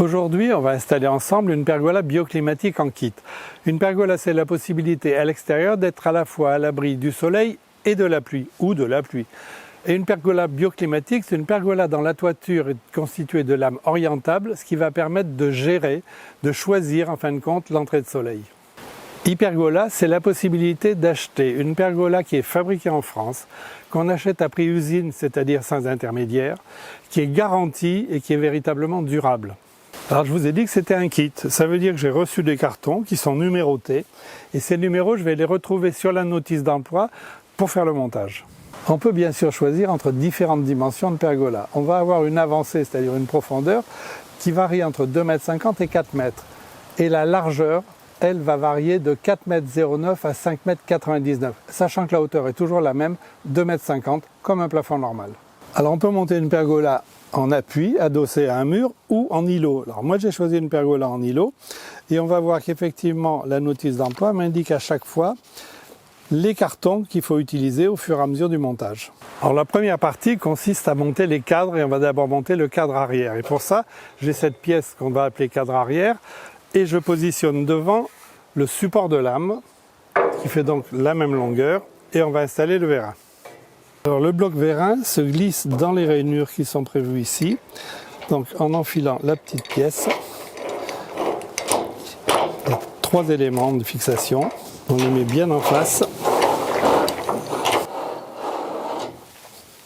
Aujourd'hui, on va installer ensemble une pergola bioclimatique en kit. Une pergola, c'est la possibilité à l'extérieur d'être à la fois à l'abri du soleil et de la pluie, ou de la pluie. Et une pergola bioclimatique, c'est une pergola dont la toiture est constituée de lames orientables, ce qui va permettre de gérer, de choisir en fin de compte l'entrée de soleil. Hypergola, c'est la possibilité d'acheter une pergola qui est fabriquée en France, qu'on achète à prix usine, c'est-à-dire sans intermédiaire, qui est garantie et qui est véritablement durable. Alors je vous ai dit que c'était un kit, ça veut dire que j'ai reçu des cartons qui sont numérotés et ces numéros je vais les retrouver sur la notice d'emploi pour faire le montage. On peut bien sûr choisir entre différentes dimensions de pergola. On va avoir une avancée, c'est-à-dire une profondeur qui varie entre 2,50 m et 4 m. Et la largeur, elle va varier de 4,09 m à 5,99 m, sachant que la hauteur est toujours la même, 2,50 m, comme un plafond normal. Alors on peut monter une pergola en appui, adossée à un mur ou en îlot. Alors moi j'ai choisi une pergola en îlot et on va voir qu'effectivement la notice d'emploi m'indique à chaque fois les cartons qu'il faut utiliser au fur et à mesure du montage. Alors la première partie consiste à monter les cadres et on va d'abord monter le cadre arrière. Et pour ça, j'ai cette pièce qu'on va appeler cadre arrière et je positionne devant le support de lame qui fait donc la même longueur et on va installer le vérin. Alors le bloc vérin se glisse dans les rainures qui sont prévues ici, donc en enfilant la petite pièce, il y a 3 éléments de fixation, on les met bien en face,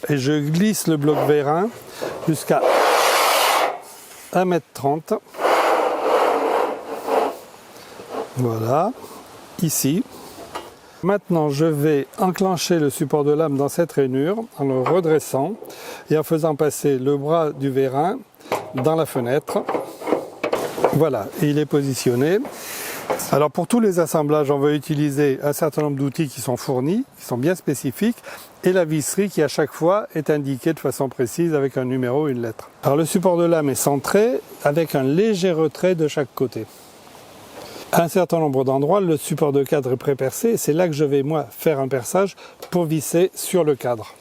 et je glisse le bloc vérin jusqu'à 1,30 m, voilà, ici. Maintenant, je vais enclencher le support de lame dans cette rainure en le redressant et en faisant passer le bras du vérin dans la fenêtre. Voilà, et il est positionné. Alors pour tous les assemblages, on va utiliser un certain nombre d'outils qui sont fournis, qui sont bien spécifiques, et la visserie qui à chaque fois est indiquée de façon précise avec un numéro et une lettre. Alors le support de lame est centré avec un léger retrait de chaque côté. À un certain nombre d'endroits, le support de cadre est pré-percé et c'est là que je vais moi faire un perçage pour visser sur le cadre.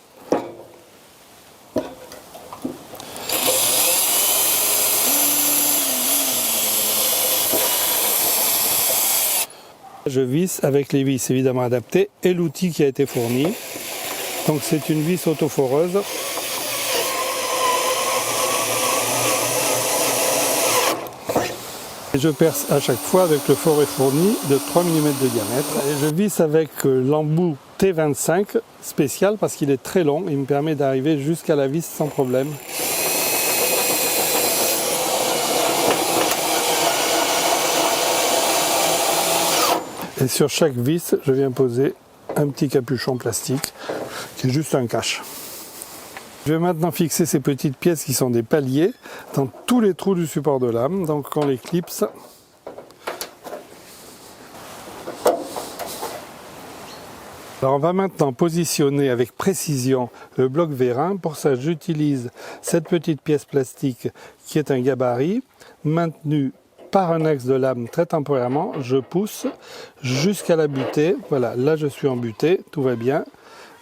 Je visse avec les vis évidemment adaptées et l'outil qui a été fourni. Donc c'est une vis autoforeuse. Je perce à chaque fois avec le foret fourni de 3 mm de diamètre et je visse avec l'embout T25 spécial parce qu'il est très long, il me permet d'arriver jusqu'à la vis sans problème. Et sur chaque vis, je viens poser un petit capuchon plastique qui est juste un cache. Je vais maintenant fixer ces petites pièces qui sont des paliers dans tous les trous du support de lame. Donc on les clipse. Alors on va maintenant positionner avec précision le bloc vérin. Pour ça, j'utilise cette petite pièce plastique qui est un gabarit maintenu par un axe de lame très temporairement. Je pousse jusqu'à la butée. Voilà, là je suis en butée, tout va bien.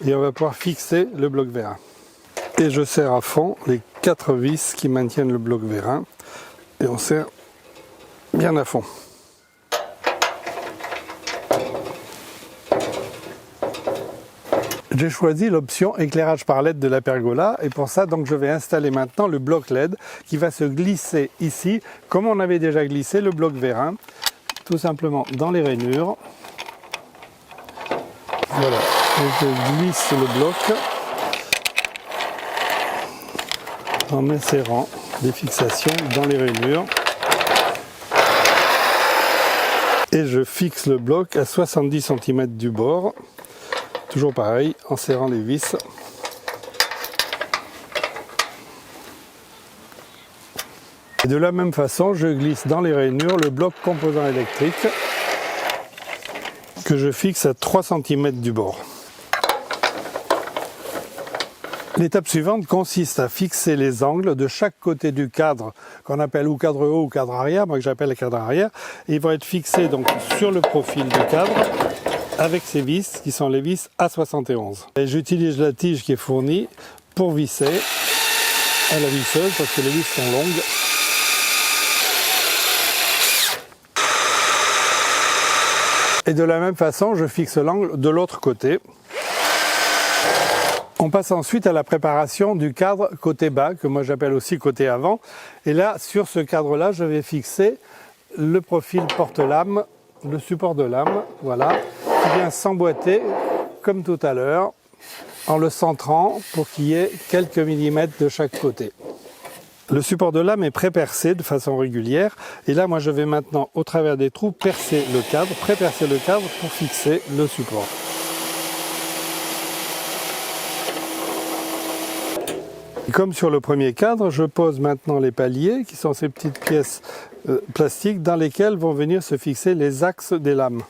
Et on va pouvoir fixer le bloc vérin. Et je serre à fond les 4 vis qui maintiennent le bloc vérin et on serre bien à fond. J'ai choisi l'option éclairage par LED de la pergola et pour ça donc je vais installer maintenant le bloc LED qui va se glisser ici comme on avait déjà glissé le bloc vérin, tout simplement dans les rainures. Voilà, et je glisse le bloc en insérant des fixations dans les rainures et je fixe le bloc à 70 cm du bord, toujours pareil en serrant les vis. Et de la même façon, je glisse dans les rainures le bloc composant électrique que je fixe à 3 cm du bord. L'étape suivante consiste à fixer les angles de chaque côté du cadre, qu'on appelle ou cadre haut ou cadre arrière, moi que j'appelle le cadre arrière. Et ils vont être fixés donc sur le profil du cadre avec ces vis qui sont les vis A71. Et j'utilise la tige qui est fournie pour visser à la visseuse parce que les vis sont longues. Et de la même façon, je fixe l'angle de l'autre côté. On passe ensuite à la préparation du cadre côté bas, que moi j'appelle aussi côté avant. Et là, sur ce cadre-là, je vais fixer le profil porte-lame, le support de lame, voilà, qui vient s'emboîter comme tout à l'heure, en le centrant pour qu'il y ait quelques millimètres de chaque côté. Le support de lame est pré-percé de façon régulière. Et là, moi, je vais maintenant, au travers des trous, percer le cadre, pré-percer le cadre pour fixer le support. Comme sur le premier cadre, je pose maintenant les paliers, qui sont ces petites pièces plastiques dans lesquelles vont venir se fixer les axes des lames.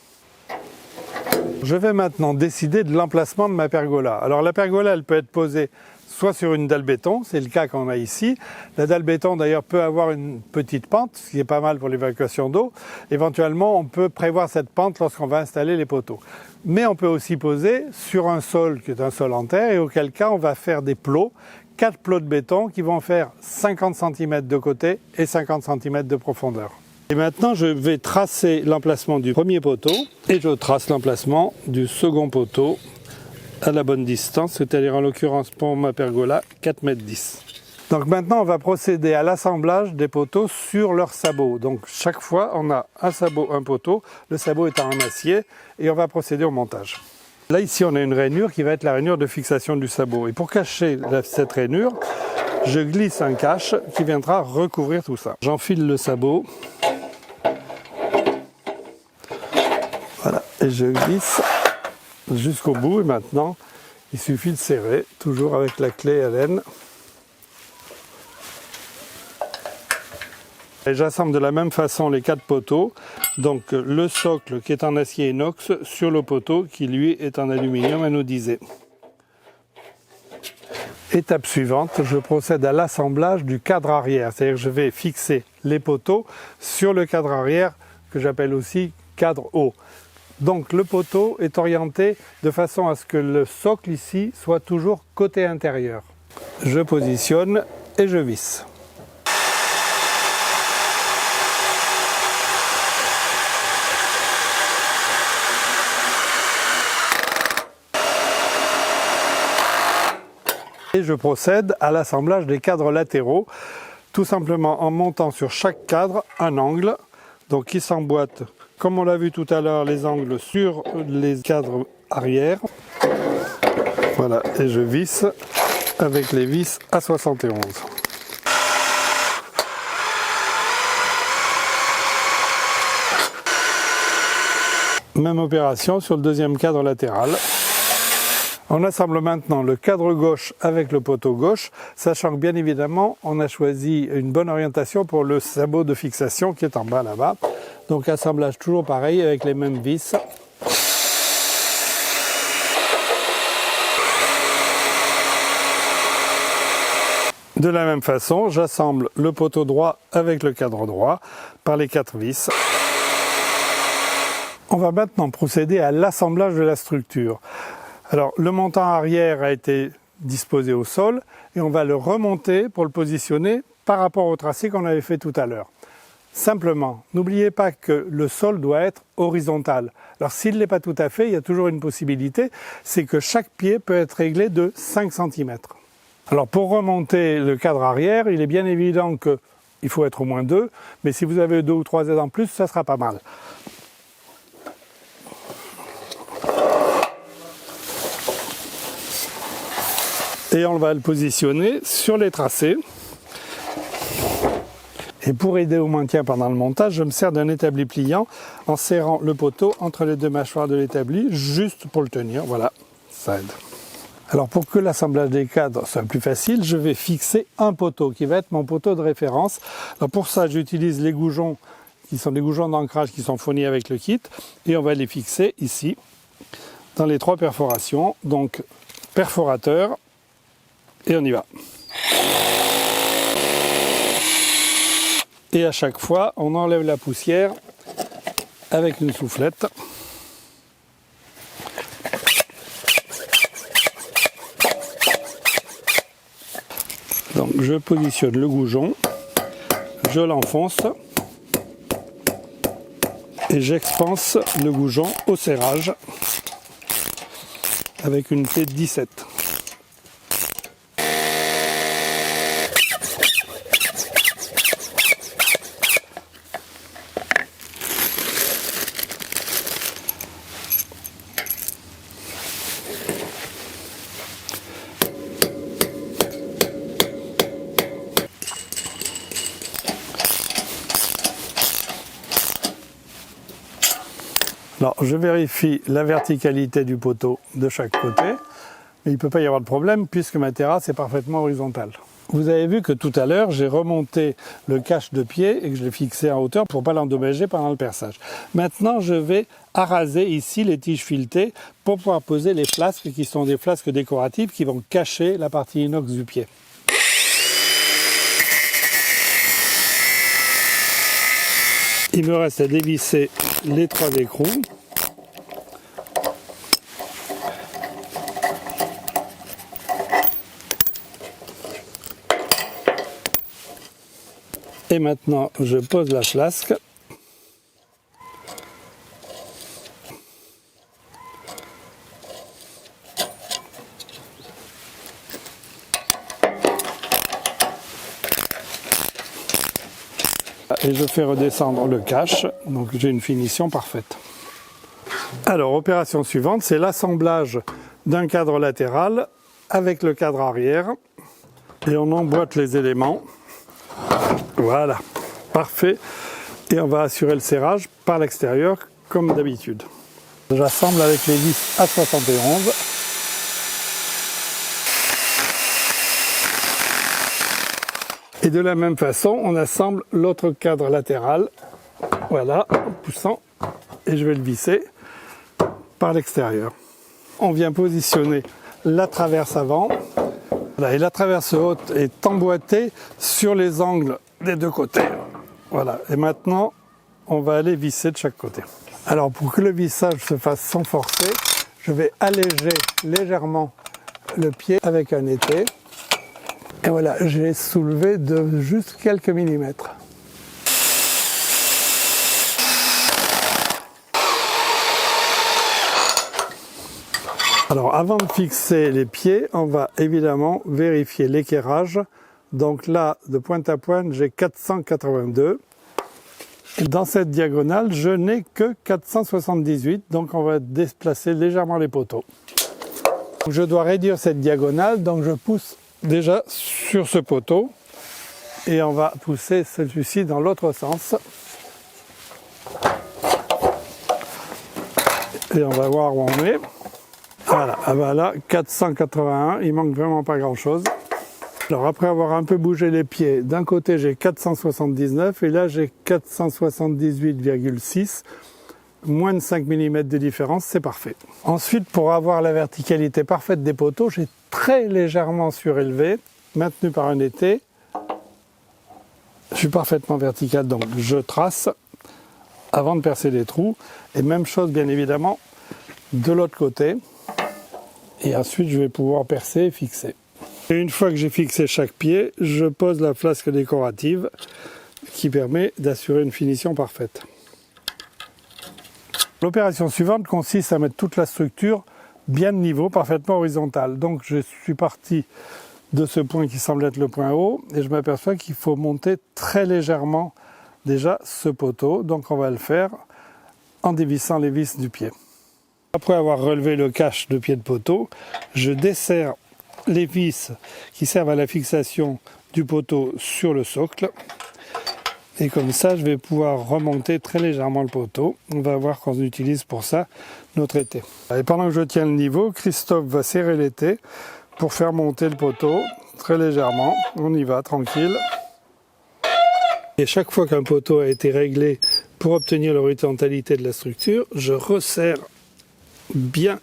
Je vais maintenant décider de l'emplacement de ma pergola. Alors la pergola, elle peut être posée soit sur une dalle béton, c'est le cas qu'on a ici. La dalle béton d'ailleurs peut avoir une petite pente, ce qui est pas mal pour l'évacuation d'eau. Éventuellement, on peut prévoir cette pente lorsqu'on va installer les poteaux. Mais on peut aussi poser sur un sol qui est un sol en terre, et auquel cas on va faire des plots, 4 plots de béton qui vont faire 50 cm de côté et 50 cm de profondeur. Et maintenant, je vais tracer l'emplacement du premier poteau et je trace l'emplacement du second poteau à la bonne distance, c'est-à-dire en l'occurrence pour ma pergola 4,10 m. Donc maintenant, on va procéder à l'assemblage des poteaux sur leurs sabots. Donc chaque fois, on a un sabot, un poteau, le sabot étant en acier, et on va procéder au montage. Là, ici, on a une rainure qui va être la rainure de fixation du sabot. Et pour cacher cette rainure, je glisse un cache qui viendra recouvrir tout ça. J'enfile le sabot. Voilà, et je glisse jusqu'au bout. Et maintenant, il suffit de serrer, toujours avec la clé Allen. Et j'assemble de la même façon les 4 poteaux, donc le socle qui est en acier inox sur le poteau qui lui est en aluminium anodisé. Étape suivante, je procède à l'assemblage du cadre arrière, c'est-à-dire que je vais fixer les poteaux sur le cadre arrière que j'appelle aussi cadre haut. Donc le poteau est orienté de façon à ce que le socle ici soit toujours côté intérieur. Je positionne et je visse. Et je procède à l'assemblage des cadres latéraux, tout simplement en montant sur chaque cadre un angle, donc qui s'emboîte, comme on l'a vu tout à l'heure, les angles sur les cadres arrière. Voilà, et je visse avec les vis à 71. Même opération sur le deuxième cadre latéral. On assemble maintenant le cadre gauche avec le poteau gauche, sachant que bien évidemment on a choisi une bonne orientation pour le sabot de fixation qui est en bas là-bas. Donc assemblage toujours pareil avec les mêmes vis. De la même façon, j'assemble le poteau droit avec le cadre droit par les 4 vis. On va maintenant procéder à l'assemblage de la structure. Alors, le montant arrière a été disposé au sol et on va le remonter pour le positionner par rapport au tracé qu'on avait fait tout à l'heure. Simplement, n'oubliez pas que le sol doit être horizontal. Alors, s'il ne l'est pas tout à fait, il y a toujours une possibilité, c'est que chaque pied peut être réglé de 5 cm. Alors, pour remonter le cadre arrière, il est bien évident qu'il faut être au moins 2, mais si vous avez 2 ou 3 aides en plus, ça sera pas mal. Et on va le positionner sur les tracés. Et pour aider au maintien pendant le montage, je me sers d'un établi pliant en serrant le poteau entre les deux mâchoires de l'établi, juste pour le tenir. Voilà, ça aide. Alors pour que l'assemblage des cadres soit plus facile, je vais fixer un poteau qui va être mon poteau de référence. Alors pour ça, j'utilise les goujons qui sont des goujons d'ancrage qui sont fournis avec le kit. Et on va les fixer ici, dans les 3 perforations. Donc perforateur. Et on y va. Et à chaque fois, on enlève la poussière avec une soufflette. Donc je positionne le goujon, je l'enfonce et j'expanse le goujon au serrage avec une clé de 17. Alors, je vérifie la verticalité du poteau de chaque côté, mais il ne peut pas y avoir de problème puisque ma terrasse est parfaitement horizontale. Vous avez vu que tout à l'heure, j'ai remonté le cache de pied et que je l'ai fixé en hauteur pour ne pas l'endommager pendant le perçage. Maintenant, je vais araser ici les tiges filetées pour pouvoir poser les flasques qui sont des flasques décoratives qui vont cacher la partie inox du pied. Il me reste à dévisser les 3 écrous. Et maintenant, je pose la flasque. Et je fais redescendre le cache, donc j'ai une finition parfaite. Alors, opération suivante, c'est l'assemblage d'un cadre latéral avec le cadre arrière. Et on emboîte les éléments. Voilà, parfait. Et on va assurer le serrage par l'extérieur, comme d'habitude. J'assemble avec les vis A71. Et de la même façon, on assemble l'autre cadre latéral, voilà, en poussant, et je vais le visser par l'extérieur. On vient positionner la traverse avant, voilà, et la traverse haute est emboîtée sur les angles des 2 côtés. Voilà, et maintenant, on va aller visser de chaque côté. Alors, pour que le vissage se fasse sans forcer, je vais alléger légèrement le pied avec un étai. Et voilà, j'ai soulevé de juste quelques millimètres. Alors avant de fixer les pieds, on va évidemment vérifier l'équerrage. Donc là, de pointe à pointe, j'ai 482. Et dans cette diagonale, je n'ai que 478, donc on va déplacer légèrement les poteaux. Je dois réduire cette diagonale, donc je pousse déjà sur ce poteau et on va pousser celui-ci dans l'autre sens et on va voir où on est. Voilà, ah ben là 481, il manque vraiment pas grand chose. Alors après avoir un peu bougé les pieds, d'un côté j'ai 479 et là j'ai 478,6, moins de 5 mm de différence, c'est parfait. Ensuite, pour avoir la verticalité parfaite des poteaux, j'ai très légèrement surélevé, maintenu par un étai. Je suis parfaitement vertical, donc je trace avant de percer les trous. Et même chose, bien évidemment, de l'autre côté. Et ensuite, je vais pouvoir percer et fixer. Et une fois que j'ai fixé chaque pied, je pose la flasque décorative qui permet d'assurer une finition parfaite. L'opération suivante consiste à mettre toute la structure bien de niveau, parfaitement horizontale. Donc je suis parti de ce point qui semble être le point haut et je m'aperçois qu'il faut monter très légèrement déjà ce poteau. Donc on va le faire en dévissant les vis du pied. Après avoir relevé le cache de pied de poteau, je desserre les vis qui servent à la fixation du poteau sur le socle. Et comme ça, je vais pouvoir remonter très légèrement le poteau. On va voir qu'on utilise pour ça notre étai. Et pendant que je tiens le niveau, Christophe va serrer l'étai pour faire monter le poteau très légèrement. On y va, tranquille. Et chaque fois qu'un poteau a été réglé pour obtenir l'horizontalité de la structure, je resserre bien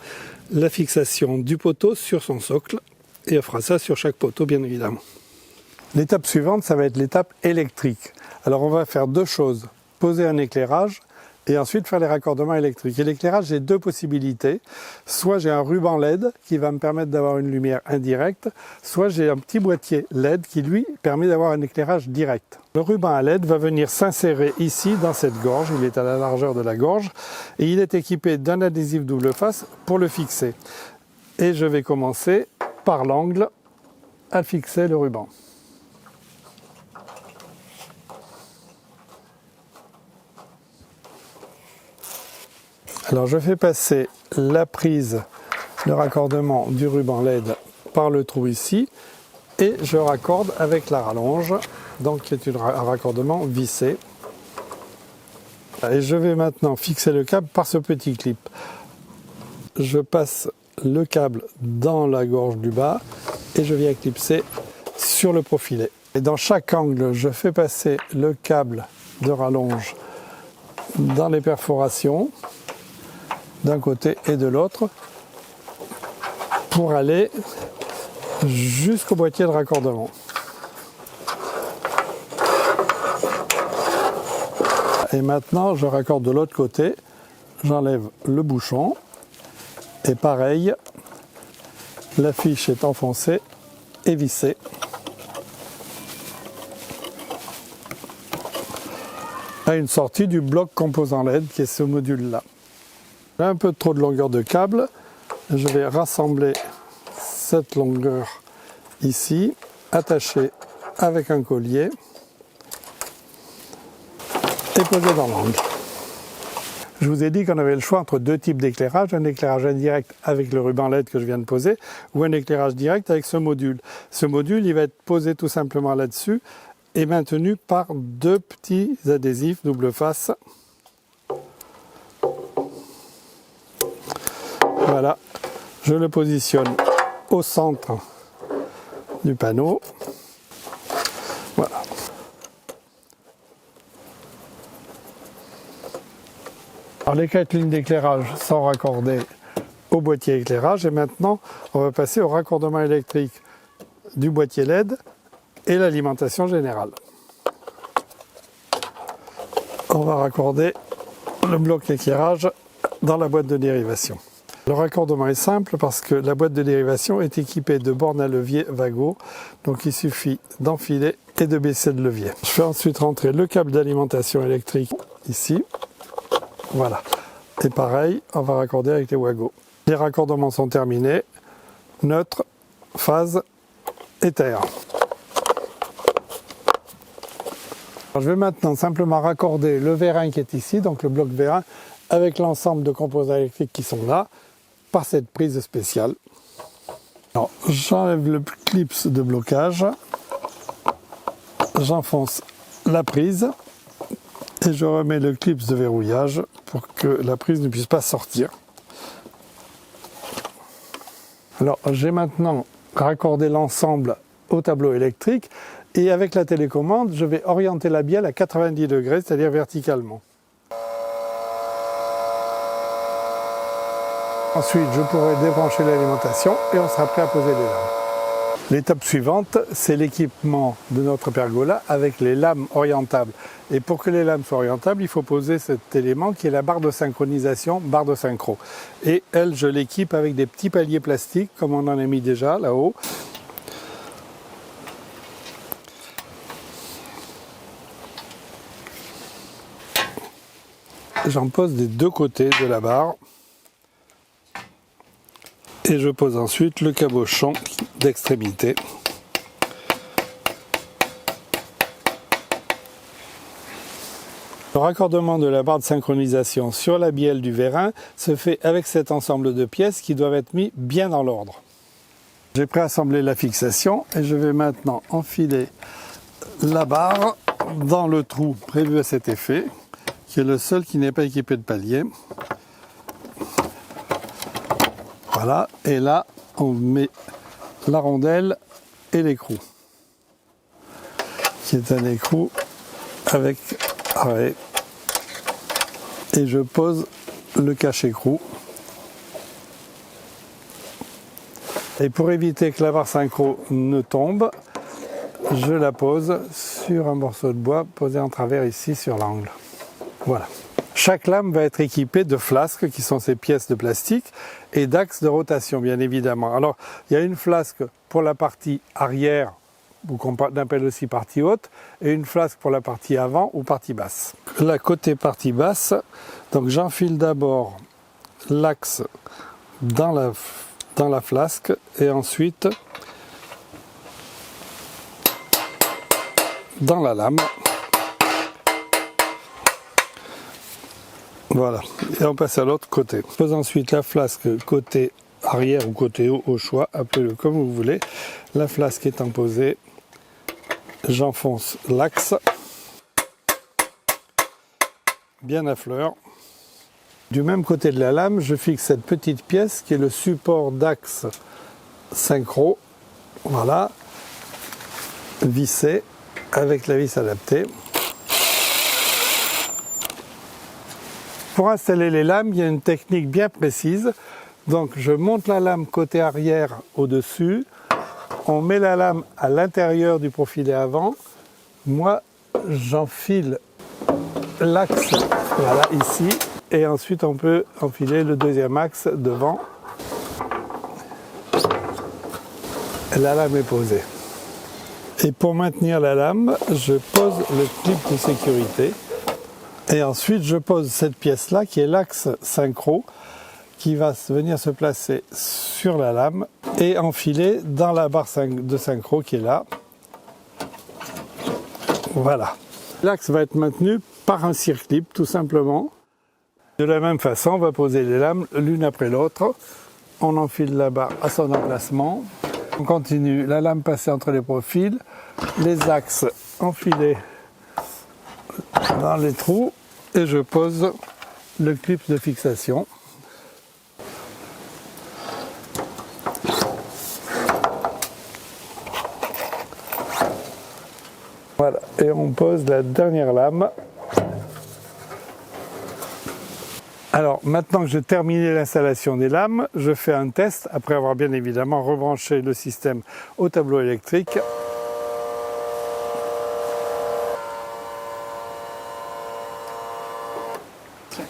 la fixation du poteau sur son socle. Et on fera ça sur chaque poteau, bien évidemment. L'étape suivante, ça va être l'étape électrique. Alors on va faire 2 choses. Poser un éclairage et ensuite faire les raccordements électriques. Et l'éclairage, j'ai deux possibilités. Soit j'ai un ruban LED qui va me permettre d'avoir une lumière indirecte, soit j'ai un petit boîtier LED qui lui permet d'avoir un éclairage direct. Le ruban à LED va venir s'insérer ici dans cette gorge, il est à la largeur de la gorge et il est équipé d'un adhésif double face pour le fixer. Et je vais commencer par l'angle à fixer le ruban. Alors je fais passer la prise de raccordement du ruban LED par le trou ici et je raccorde avec la rallonge, donc qui est un raccordement vissé. Et je vais maintenant fixer le câble par ce petit clip. Je passe le câble dans la gorge du bas et je viens clipser sur le profilet. Et dans chaque angle, je fais passer le câble de rallonge dans les perforations d'un côté et de l'autre pour aller jusqu'au boîtier de raccordement. Et maintenant, je raccorde de l'autre côté, j'enlève le bouchon et pareil, la fiche est enfoncée et vissée. À une sortie du bloc composant LED qui est ce module-là. J'ai un peu trop de longueur de câble, je vais rassembler cette longueur ici, attachée avec un collier et poser dans l'angle. Je vous ai dit qu'on avait le choix entre deux types d'éclairage, un éclairage indirect avec le ruban LED que je viens de poser ou un éclairage direct avec ce module. Ce module, il va être posé tout simplement là-dessus et maintenu par deux petits adhésifs double face. Voilà, je le positionne au centre du panneau. Voilà. Alors les 4 lignes d'éclairage sont raccordées au boîtier éclairage et maintenant on va passer au raccordement électrique du boîtier LED et l'alimentation générale. On va raccorder le bloc éclairage dans la boîte de dérivation. Le raccordement est simple parce que la boîte de dérivation est équipée de bornes à levier Wago, donc il suffit d'enfiler et de baisser le levier. Je fais ensuite rentrer le câble d'alimentation électrique ici, voilà. Et pareil, on va raccorder avec les Wago. Les raccordements sont terminés, neutre, phase, éther. Alors, je vais maintenant simplement raccorder le vérin qui est ici, donc le bloc vérin, avec l'ensemble de composants électriques qui sont là, par cette prise spéciale. Alors, j'enlève le clip de blocage, j'enfonce la prise et je remets le clip de verrouillage pour que la prise ne puisse pas sortir. Alors, j'ai maintenant raccordé l'ensemble au tableau électrique et avec la télécommande, je vais orienter la bielle à 90 degrés, c'est-à-dire verticalement. Ensuite, je pourrai débrancher l'alimentation et on sera prêt à poser les lames. L'étape suivante, c'est l'équipement de notre pergola avec les lames orientables. Et pour que les lames soient orientables, il faut poser cet élément qui est la barre de synchronisation, barre de synchro. Et elle, je l'équipe avec des petits paliers plastiques, comme on en a mis déjà là-haut. J'en pose des deux côtés de la barre. Et je pose ensuite le cabochon d'extrémité. Le raccordement de la barre de synchronisation sur la bielle du vérin se fait avec cet ensemble de pièces qui doivent être mis bien dans l'ordre. J'ai préassemblé la fixation et je vais maintenant enfiler la barre dans le trou prévu à cet effet, qui est le seul qui n'est pas équipé de palier. Voilà, et là on met la rondelle et l'écrou, qui est un écrou avec arrêt. Et je pose le cache-écrou. Et pour éviter que la barre synchro ne tombe, je la pose sur un morceau de bois posé en travers ici sur l'angle. Voilà. Chaque lame va être équipée de flasques, qui sont ces pièces de plastique, et d'axes de rotation, bien évidemment. Alors, il y a une flasque pour la partie arrière, ou qu'on appelle aussi partie haute, et une flasque pour la partie avant ou partie basse. La côté partie basse, donc j'enfile d'abord l'axe dans la flasque, et ensuite dans la lame. Voilà, et on passe à l'autre côté. Je pose ensuite la flasque côté arrière ou côté haut au choix, appelez-le comme vous voulez. La flasque étant posée, j'enfonce l'axe bien à fleur. Du même côté de la lame, je fixe cette petite pièce qui est le support d'axe synchro. Voilà, vissé avec la vis adaptée. Pour installer les lames, il y a une technique bien précise. Donc je monte la lame côté arrière au-dessus, on met la lame à l'intérieur du profilet avant. Moi, j'enfile l'axe, voilà, ici, et ensuite on peut enfiler le deuxième axe devant. La lame est posée. Et pour maintenir la lame, je pose le clip de sécurité. Et ensuite, je pose cette pièce-là, qui est l'axe synchro, qui va venir se placer sur la lame et enfiler dans la barre de synchro qui est là. Voilà. L'axe va être maintenu par un circlip, tout simplement. De la même façon, on va poser les lames l'une après l'autre. On enfile la barre à son emplacement. On continue, la lame passée entre les profils, les axes enfilés dans les trous, et je pose le clip de fixation. Voilà, et on pose la dernière lame. Alors maintenant que j'ai terminé l'installation des lames, je fais un test après avoir bien évidemment rebranché le système au tableau électrique.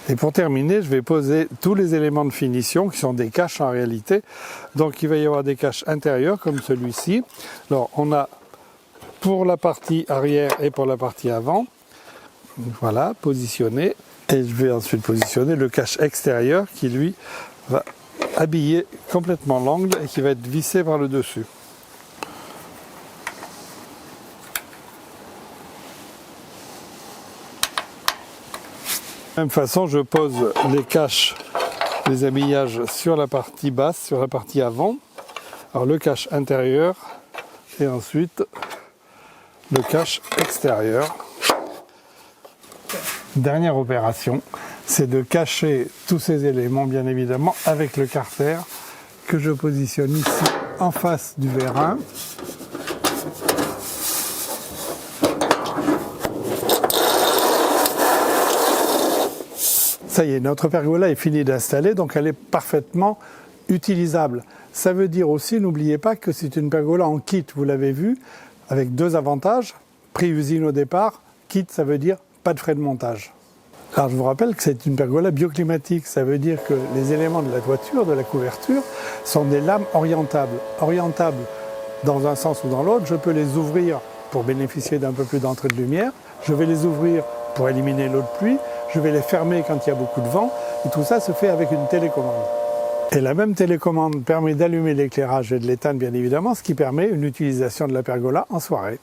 Et pour terminer, je vais poser tous les éléments de finition qui sont des caches en réalité. Donc il va y avoir des caches intérieures comme celui-ci. Alors on a pour la partie arrière et pour la partie avant. Voilà, positionné. Et je vais ensuite positionner le cache extérieur qui lui va habiller complètement l'angle et qui va être vissé par le dessus. De la même façon, je pose les caches, les habillages sur la partie basse, sur la partie avant. Alors le cache intérieur et ensuite le cache extérieur. Dernière opération, c'est de cacher tous ces éléments, bien évidemment, avec le carter que je positionne ici en face du vérin. Ça y est, notre pergola est finie d'installer, donc elle est parfaitement utilisable. Ça veut dire aussi, n'oubliez pas que c'est une pergola en kit, vous l'avez vu, avec deux avantages. Prix usine au départ, kit ça veut dire pas de frais de montage. Alors je vous rappelle que c'est une pergola bioclimatique, ça veut dire que les éléments de la toiture, de la couverture, sont des lames orientables. Orientables dans un sens ou dans l'autre, je peux les ouvrir pour bénéficier d'un peu plus d'entrée de lumière, je vais les ouvrir pour éliminer l'eau de pluie, je vais les fermer quand il y a beaucoup de vent, et tout ça se fait avec une télécommande. Et la même télécommande permet d'allumer l'éclairage et de l'éteindre bien évidemment, ce qui permet une utilisation de la pergola en soirée.